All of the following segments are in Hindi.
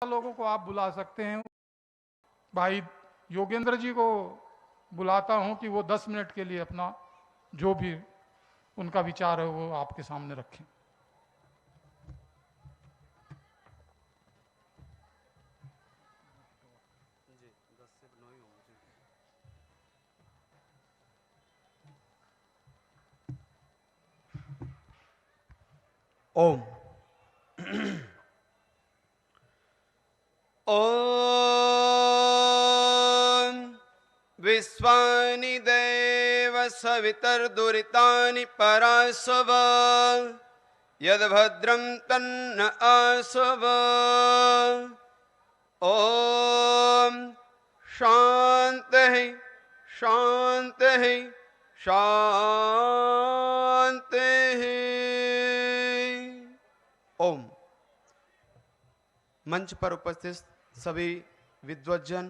लोगों को आप बुला सकते हैं। भाई योगेंद्र जी को बुलाता हूं कि वो 10 मिनट के लिए अपना जो भी उनका विचार है वो आपके सामने रखें। ओम ओम विश्वानि देव सवितर्दुरितानि परासव यद्भद्रं तन्न आसव। ओम शांतिः शांतिः शांतिः। ओम। मंच पर उपस्थित सभी विद्वज्जन,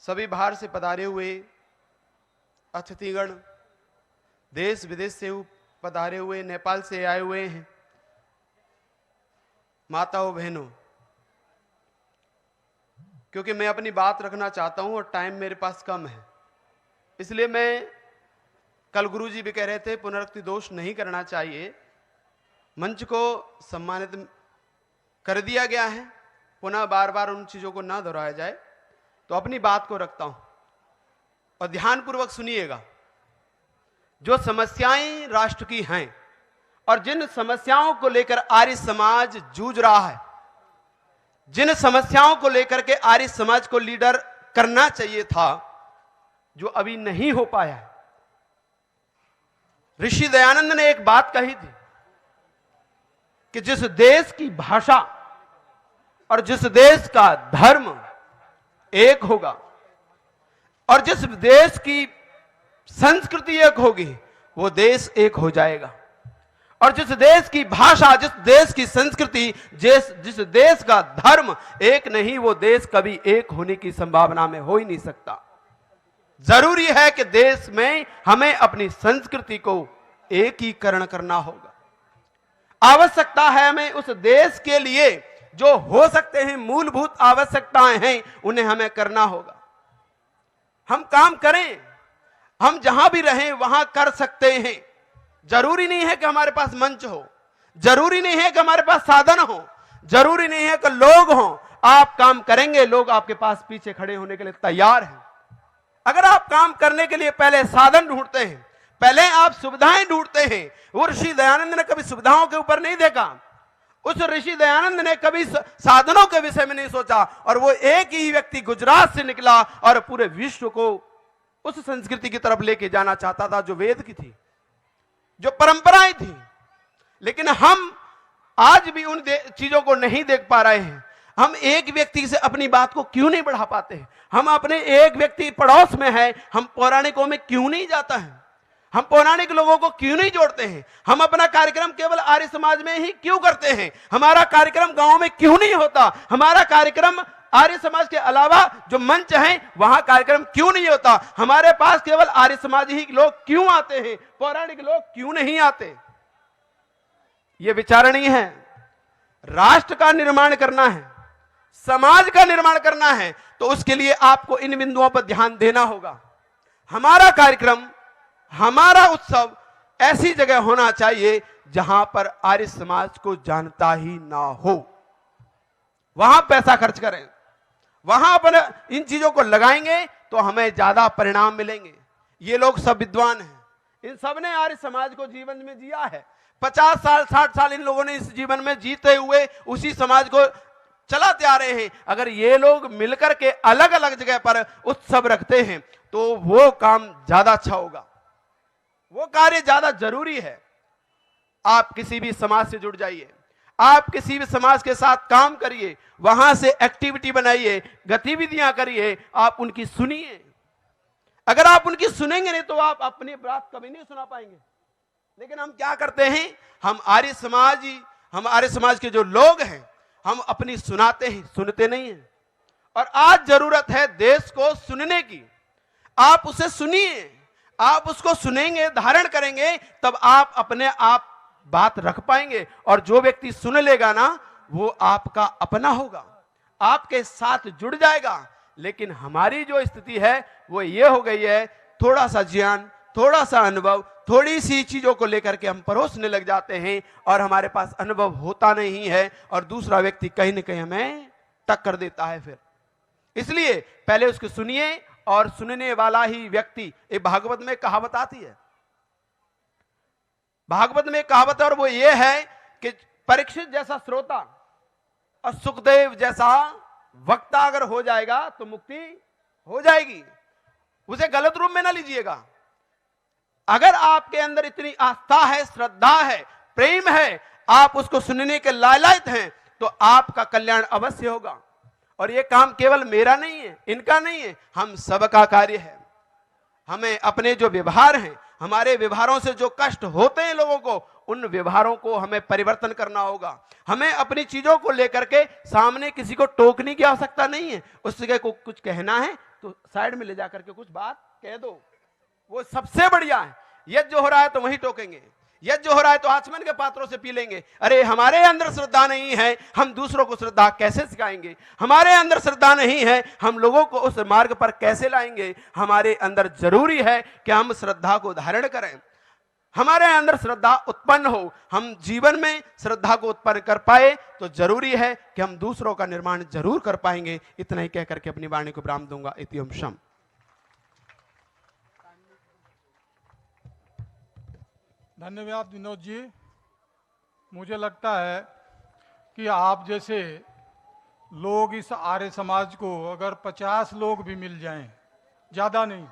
सभी बाहर से पधारे हुए अतिथिगण, देश विदेश से पधारे हुए, नेपाल से आए हुए हैं माताओं बहनों, क्योंकि मैं अपनी बात रखना चाहता हूं और टाइम मेरे पास कम है, इसलिए मैं कल गुरुजी भी कह रहे थे पुनरुक्ति दोष नहीं करना चाहिए। मंच को सम्मानित कर दिया गया है, पुनः बार बार उन चीजों को ना दोहराया जाए, तो अपनी बात को रखता हूं और ध्यानपूर्वक सुनिएगा। जो समस्याएं राष्ट्र की हैं और जिन समस्याओं को लेकर आर्य समाज जूझ रहा है, जिन समस्याओं को लेकर के आर्य समाज को लीडर करना चाहिए था, जो अभी नहीं हो पाया है। ऋषि दयानंद ने एक बात कही थी कि जिस देश की भाषा और जिस देश का धर्म एक होगा और जिस देश की संस्कृति एक होगी, वो देश एक हो जाएगा। और जिस देश की भाषा, जिस देश की संस्कृति, जिस देश का धर्म एक नहीं, वो देश कभी एक होने की संभावना में हो ही नहीं सकता। जरूरी है कि देश में हमें अपनी संस्कृति को एकीकरण करना होगा। आवश्यकता है हमें उस देश के लिए जो हो सकते हैं मूलभूत आवश्यकताएं हैं, उन्हें हमें करना होगा। हम काम करें, हम जहां भी रहें वहां कर सकते हैं। जरूरी नहीं है कि हमारे पास मंच हो, जरूरी नहीं है कि हमारे पास साधन हो, जरूरी नहीं है कि लोग हों। आप काम करेंगे, लोग आपके पास पीछे खड़े होने के लिए तैयार हैं। अगर आप काम करने के लिए पहले साधन ढूंढते हैं, पहले आप सुविधाएं ढूंढते हैं। वो ऋषि दयानंद ने कभी सुविधाओं के ऊपर नहीं देखा, उस ऋषि दयानंद ने कभी साधनों के विषय में नहीं सोचा, और वो एक ही व्यक्ति गुजरात से निकला और पूरे विश्व को उस संस्कृति की तरफ लेके जाना चाहता था जो वेद की थी, जो परंपराएं थी। लेकिन हम आज भी उन चीजों को नहीं देख पा रहे हैं। हम एक व्यक्ति से अपनी बात को क्यों नहीं बढ़ा पाते हैं? हम अपने एक व्यक्ति पड़ोस में है, हम पौराणिकों में क्यों नहीं जाता है? हम पौराणिक लोगों को क्यों नहीं जोड़ते हैं? हम अपना कार्यक्रम केवल आर्य समाज में ही क्यों करते हैं? हमारा कार्यक्रम गांव में क्यों नहीं होता? हमारा कार्यक्रम आर्य समाज के अलावा जो मंच है वहां कार्यक्रम क्यों नहीं होता? हमारे पास केवल आर्य समाज ही लोग क्यों आते हैं? पौराणिक लोग क्यों नहीं आते? यह विचारणीय है। राष्ट्र का निर्माण करना है, समाज का निर्माण करना है, तो उसके लिए आपको इन बिंदुओं पर ध्यान देना होगा। हमारा कार्यक्रम, हमारा उत्सव ऐसी जगह होना चाहिए जहां पर आर्य समाज को जानता ही ना हो। वहां पैसा खर्च करें, वहां अपने इन चीजों को लगाएंगे तो हमें ज्यादा परिणाम मिलेंगे। ये लोग सब विद्वान हैं, इन सब ने आर्य समाज को जीवन में जिया है। 50 साल 60 साल इन लोगों ने इस जीवन में जीते हुए उसी समाज को चलाते आ रहे हैं। अगर ये लोग मिलकर के अलग अलग जगह पर उत्सव रखते हैं तो वो काम ज्यादा अच्छा होगा, वो कार्य ज्यादा जरूरी है। आप किसी भी समाज से जुड़ जाइए, आप किसी भी समाज के साथ काम करिए, वहां से एक्टिविटी बनाइए, गतिविधियां करिए, आप उनकी सुनिए। अगर आप उनकी सुनेंगे नहीं तो आप अपनी बात कभी नहीं सुना पाएंगे। लेकिन हम क्या करते हैं? हम आर्य समाज के जो लोग हैं, हम अपनी सुनाते हैं, सुनते नहीं हैं। और आज जरूरत है देश को सुनने की। आप उसे सुनिए, आप उसको सुनेंगे, धारण करेंगे, तब आप अपने आप बात रख पाएंगे, और जो व्यक्ति सुन लेगा ना वो आपका अपना होगा, आपके साथ जुड़ जाएगा। लेकिन हमारी जो स्थिति है वो ये हो गई है, थोड़ा सा ज्ञान, थोड़ा सा अनुभव, थोड़ी सी चीजों को लेकर के हम परोसने लग जाते हैं और हमारे पास अनुभव होता नहीं है, और दूसरा व्यक्ति कहीं ना कहीं हमें टक्कर देता है। फिर इसलिए पहले उसको सुनिए, और सुनने वाला ही व्यक्ति, एक भागवत में कहावत आती है, भागवत में कहावत है, और वो ये है कि परीक्षित जैसा श्रोता और सुखदेव जैसा वक्ता अगर हो जाएगा तो मुक्ति हो जाएगी। उसे गलत रूप में ना लीजिएगा। अगर आपके अंदर इतनी आस्था है, श्रद्धा है, प्रेम है, आप उसको सुनने के लायक हैं, तो आपका कल्याण अवश्य होगा। और यह काम केवल मेरा नहीं है, इनका नहीं है, हम सबका कार्य है। हमें अपने जो व्यवहार हैं, हमारे व्यवहारों से जो कष्ट होते हैं लोगों को, उन व्यवहारों को हमें परिवर्तन करना होगा। हमें अपनी चीजों को लेकर के सामने किसी को टोकने की आवश्यकता नहीं है। उससे को कुछ कहना है तो साइड में ले जाकर के कुछ बात कह दो, वो सबसे बढ़िया है। यज्ञ जो हो रहा है तो वहीं टोकेंगे, यज्ञ जो हो रहा है तो आचमन के पात्रों से पी लेंगे। अरे हमारे अंदर श्रद्धा नहीं है, हम दूसरों को श्रद्धा कैसे सिखाएंगे? हमारे अंदर श्रद्धा नहीं है, हम लोगों को उस मार्ग पर कैसे लाएंगे? हमारे अंदर जरूरी है कि हम श्रद्धा को धारण करें, हमारे अंदर श्रद्धा उत्पन्न हो, हम जीवन में श्रद्धा को उत्पन्न कर पाए तो जरूरी है कि हम दूसरों का निर्माण जरूर कर पाएंगे। इतना ही कहकर के अपनी वाणी को विराम दूंगा। इति ओम शम। धन्यवाद विनोद जी। मुझे लगता है कि आप जैसे लोग इस आर्य समाज को अगर 50 लोग भी मिल जाएं, ज़्यादा नहीं,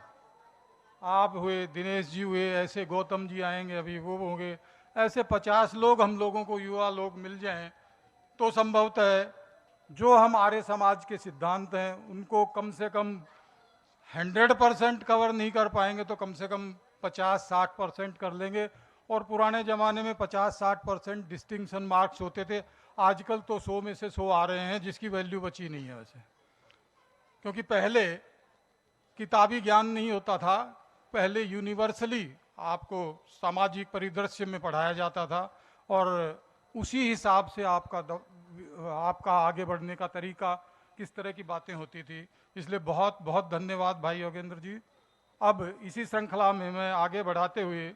आप हुए, दिनेश जी हुए, ऐसे गौतम जी आएंगे अभी, वो होंगे, ऐसे 50 लोग हम लोगों को, युवा लोग मिल जाएं, तो संभवतः जो हम आर्य समाज के सिद्धांत हैं उनको कम से कम 100% कवर नहीं कर पाएंगे तो कम से कम 50-60% कर लेंगे। और पुराने ज़माने में 50-60% डिस्टिंक्शन मार्क्स होते थे, आजकल तो 100 में से 100 आ रहे हैं, जिसकी वैल्यू बची नहीं है वैसे। क्योंकि पहले किताबी ज्ञान नहीं होता था, पहले यूनिवर्सली आपको सामाजिक परिदृश्य में पढ़ाया जाता था, और उसी हिसाब से आपका आगे बढ़ने का तरीका, किस तरह की बातें होती थी। इसलिए बहुत बहुत धन्यवाद भाई योगेंद्र जी। अब इसी श्रृंखला में मैं आगे बढ़ाते हुए